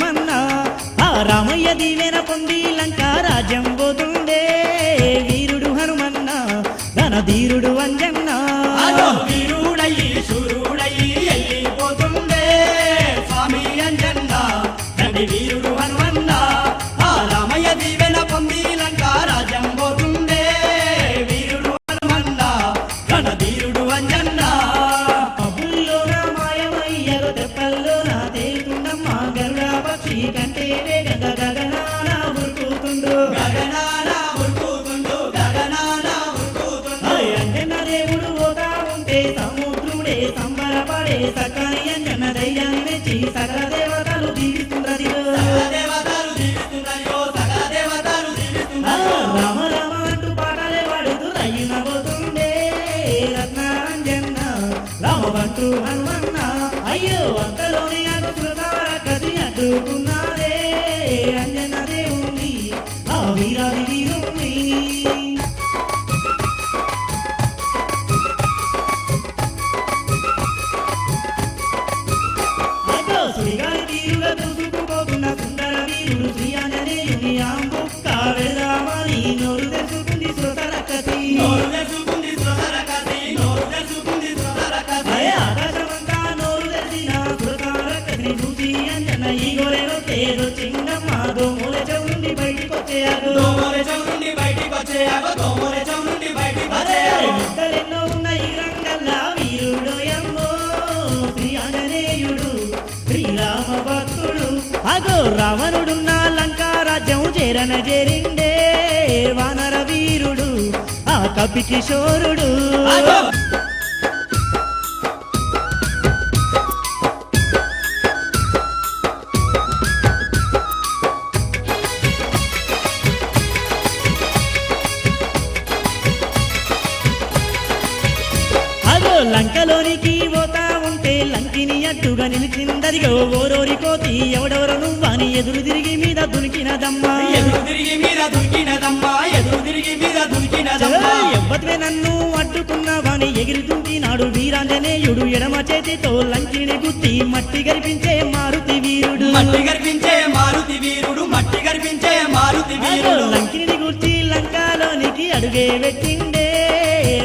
హనుమన్న ఆ రామయ్య దీవెన పొంది లంకా రాజ్యం పోతుండే వీరుడు హనుమన్న ధనధీరుడు అంజన్న వీరుడయ్యి శూరుడయ్యి వెళ్ళిపోతుండే స్వామి అంజన్న తండ్రి వీరుడు హనుమన్న ఆ రామయ్య దీవెన పొంది లంకా రాజ్యం పోతుండే వీరుడు హనుమన్న ధనధీరుడు అంజన్న అబుల్లోన మాయమయ్యరు తెప్పల్లోన తేలుతుండమ్మ గరుడ పక్షి కంటే వేగంగా గగనాన ఉరుకుతుండు గగనాన ఉరుకుతుండు గగనాన ఉరుకుతుండు అంజన్న దేవుడు పోతా ఉంటే సముద్రుడే సంబరపడే సకాని అంజన్న ధైర్యాన్ని మెచ్చి సకల దేవతలు దీవిస్తుండ్రదిగో దేవతలు దీవిస్తున్నాయో సకల దేవతలు దీవిస్తున్నాయో రామ రామ అంటూ పాటలే పాడుతూ రయ్యున పోతుండే రత్నాంజన్న రామబంటూ హనుమన్న అయ్యో అంతలోనే కసి అడ్డుకున్నారే అంజన్న దేవుణ్ణి ఆ వీరాది వీరుణ్ణి సుడిగాలి తీరుగా దూసుకుపోతున్న సుందర వీరుడు శ్రీ ఆంజనేయుని ఆంబుక్క వెళదామని నోరు తెచ్చుకుంది శ్రోతరకసి నోరు తెచ్చుకుంది శ్రోతరకసి నోరు తెచ్చుకుంది శ్రోతరకసి ఆకాశమంతా నోరు తెచ్చిన శ్రోతరకసిని చూసి అంజన్న ఈ గోరెలో తేరు చింగమ్మ దోమూల చెవుండి బయటికి వచ్చేయాడు దోమోరే చౌరుండి బయటికి వచ్చేయాగో దోమోరే చౌరుండి బయటికి వచ్చేయాగో ఇద్దరెన్నో ఉన్న ఈ రంగల్లా వీరుడు ఎమ్మో శ్రీ ఆంజనేయుడు శ్రీరామ భక్తుడు అగో రావణుడున్న లంకా రాజ్యం చేరన చేరిండే వానర వీరుడు ఆ కపి కిషోరుడు ఆగో అగో లంకలోనికి పోతా ఉంటే లంకిని అడ్డుగా నిలిచిందదిగో ఓరోరి కోతి ఎవడెవరు నువ్వని ఎదురు తిరిగి మీద దునికినదమ్మా ఎదురు తిరిగి మీద దునికినదమ్మా ఎదురు తిరిగి మీద దునికినదమ్మా ఎవ్వత్వే నన్ను అడ్డుకున్నావని ఎగిరి దుంకినాడు వీరాంజనేయుడు ఎడమ చేతితో లంకిని గుత్తి మట్టి గరిపించే మారుతి వీరుడు మట్టి గర్పించే మారుతి వీరుడు మట్టి గర్పించే మారుతి అగో వీరుడు లంకిని గుర్చి లంకాలోనికి అడుగే పెట్టిండే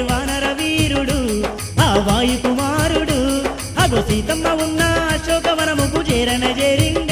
వానర వీరుడు ఆ వాయు కుమారుడు అగో సీతమ్మ ఉన్న అశోకవనముకు చేరన చేరిండే